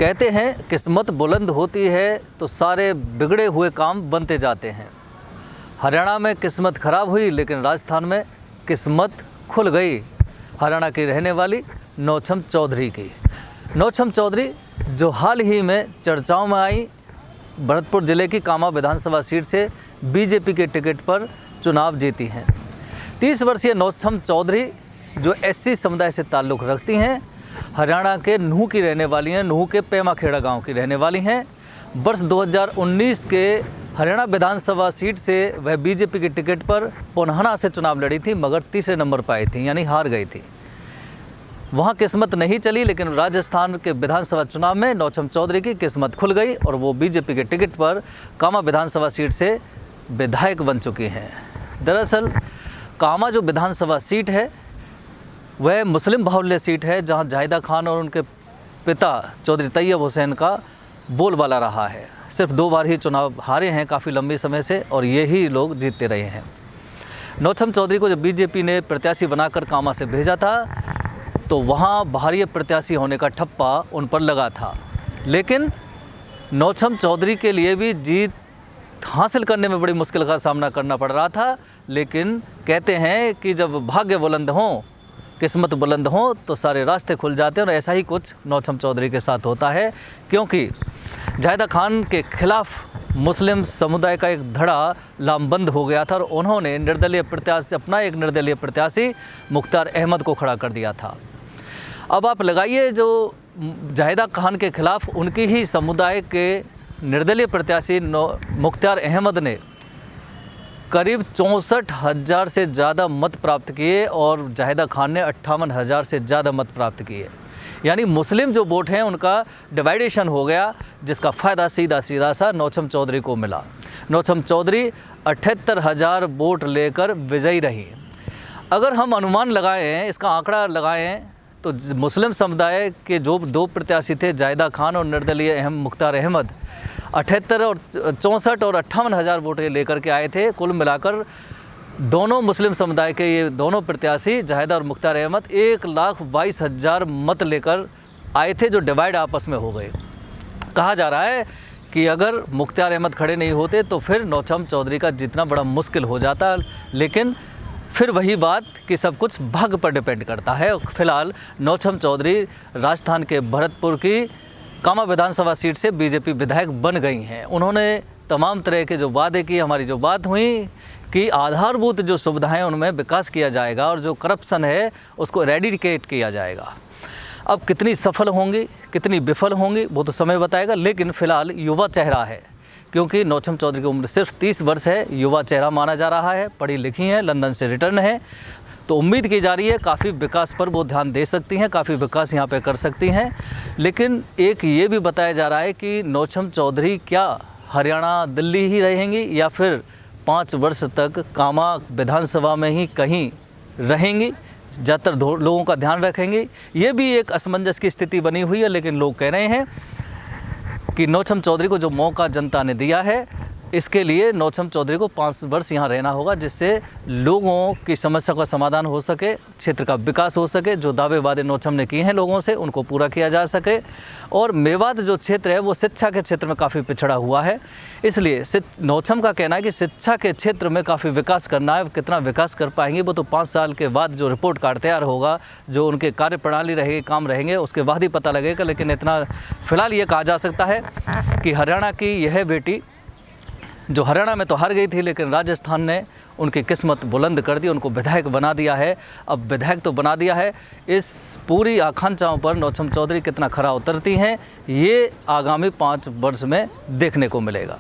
कहते हैं किस्मत बुलंद होती है तो सारे बिगड़े हुए काम बनते जाते हैं। हरियाणा में किस्मत खराब हुई लेकिन राजस्थान में किस्मत खुल गई। हरियाणा की रहने वाली नौछम चौधरी की। नौछम चौधरी जो हाल ही में चर्चाओं में आई, भरतपुर जिले की कामा विधानसभा सीट से बीजेपी के टिकट पर चुनाव जीती हैं। 30 वर्षीय नौछम चौधरी जो एससी समुदाय से ताल्लुक़ रखती हैं, हरियाणा के नूह की रहने वाली हैं। नूह के पेमाखेड़ा गांव की रहने वाली हैं। वर्ष 2019 के हरियाणा विधानसभा सीट से वह बीजेपी के टिकट पर पोन्हाना से चुनाव लड़ी थी, मगर तीसरे नंबर पर आई थी, यानी हार गई थी। वहाँ किस्मत नहीं चली, लेकिन राजस्थान के विधानसभा चुनाव में नौछम चौधरी की किस्मत खुल गई और वो बीजेपी के टिकट पर कामा विधानसभा सीट से विधायक बन चुकी हैं। दरअसल कामा जो विधानसभा सीट है वह मुस्लिम बाहुल्य सीट है, जहां जाहिदा खान और उनके पिता चौधरी तैयब हुसैन का बोलबाला रहा है। सिर्फ 2 बार ही चुनाव हारे हैं काफ़ी लंबे समय से, और यही लोग जीतते रहे हैं। नौछम चौधरी को जब बीजेपी ने प्रत्याशी बनाकर कामा से भेजा था तो वहां बाहरी प्रत्याशी होने का ठप्पा उन पर लगा था, लेकिन नौछम चौधरी के लिए भी जीत हासिल करने में बड़ी मुश्किल का सामना करना पड़ रहा था। लेकिन कहते हैं कि जब भाग्य बुलंद हों, किस्मत बुलंद हो तो सारे रास्ते खुल जाते हैं, और ऐसा ही कुछ नौछम चौधरी के साथ होता है, क्योंकि जाहिदा खान के खिलाफ मुस्लिम समुदाय का एक धड़ा लामबंद हो गया था और उन्होंने अपना एक निर्दलीय प्रत्याशी मुख्तार अहमद को खड़ा कर दिया था। अब आप लगाइए, जो जाहिदा खान के खिलाफ उनकी ही समुदाय के निर्दलीय प्रत्याशी मुख्तार अहमद ने करीब 64,000 से ज़्यादा मत प्राप्त किए और जाहिदा खान ने 58,000 से ज़्यादा मत प्राप्त किए। यानी मुस्लिम जो वोट हैं उनका डिवाइडेशन हो गया, जिसका फ़ायदा सीधा सा नौछम चौधरी को मिला। नौछम चौधरी 78,000 वोट लेकर विजयी रही। अगर हम अनुमान लगाएं, इसका आंकड़ा लगाएं, तो मुस्लिम समुदाय के जो 2 प्रत्याशी थे, जाहिदा खान और निर्दलीय मुख्तार अहमद, 78 और 64 और 58,000 वोट लेकर के आए थे। कुल मिलाकर दोनों मुस्लिम समुदाय के ये दोनों प्रत्याशी जाहिदा और मुख्तार अहमद 1,22,000 मत लेकर आए थे, जो डिवाइड आपस में हो गए। कहा जा रहा है कि अगर मुख्तार अहमद खड़े नहीं होते तो फिर नौछम चौधरी का जीतना बड़ा मुश्किल हो जाता, लेकिन फिर वही बात कि सब कुछ भाग्य पर डिपेंड करता है। फिलहाल नौछम चौधरी राजस्थान के भरतपुर की कामा विधानसभा सीट से बीजेपी विधायक बन गई हैं। उन्होंने तमाम तरह के जो वादे किए, हमारी जो बात हुई कि आधारभूत जो सुविधाएं उनमें विकास किया जाएगा और जो करप्शन है उसको एरेडिकेट किया जाएगा। अब कितनी सफल होंगी, कितनी विफल होंगी, वो तो समय बताएगा, लेकिन फ़िलहाल युवा चेहरा है, क्योंकि नौछम चौधरी की उम्र सिर्फ 30 वर्ष है। युवा चेहरा माना जा रहा है, पढ़ी लिखी हैं, लंदन से रिटर्न है, तो उम्मीद की जा रही है काफ़ी विकास पर वो ध्यान दे सकती हैं, काफ़ी विकास यहाँ पे कर सकती हैं। लेकिन एक ये भी बताया जा रहा है कि नौछम चौधरी क्या हरियाणा दिल्ली ही रहेंगी या फिर 5 वर्ष तक कामा विधानसभा में ही कहीं रहेंगी, ज़्यादातर लोगों का ध्यान रखेंगी। ये भी एक असमंजस की स्थिति बनी हुई है, लेकिन लोग कह रहे हैं कि नौछम चौधरी को जो मौका जनता ने दिया है, इसके लिए नौछम चौधरी को 5 वर्ष यहाँ रहना होगा, जिससे लोगों की समस्या का समाधान हो सके, क्षेत्र का विकास हो सके, जो दावे वादे नौछम ने किए हैं लोगों से उनको पूरा किया जा सके। और मेवात जो क्षेत्र है वो शिक्षा के क्षेत्र में काफ़ी पिछड़ा हुआ है, इसलिए नौछम का कहना है कि शिक्षा के क्षेत्र में काफ़ी विकास करना है। कितना विकास कर पाएंगे वो तो 5 साल के बाद जो रिपोर्ट कार्ड तैयार होगा, जो उनके कार्यप्रणाली रहेगी, काम रहेंगे, उसके बाद ही पता लगेगा। लेकिन इतना फ़िलहाल ये कहा जा सकता है कि हरियाणा की यह बेटी जो हरियाणा में तो हार गई थी, लेकिन राजस्थान ने उनकी किस्मत बुलंद कर दी, उनको विधायक बना दिया है। अब विधायक तो बना दिया है, इस पूरी आकांक्षाओं पर नौछम चौधरी कितना खरा उतरती हैं, ये आगामी 5 वर्ष में देखने को मिलेगा।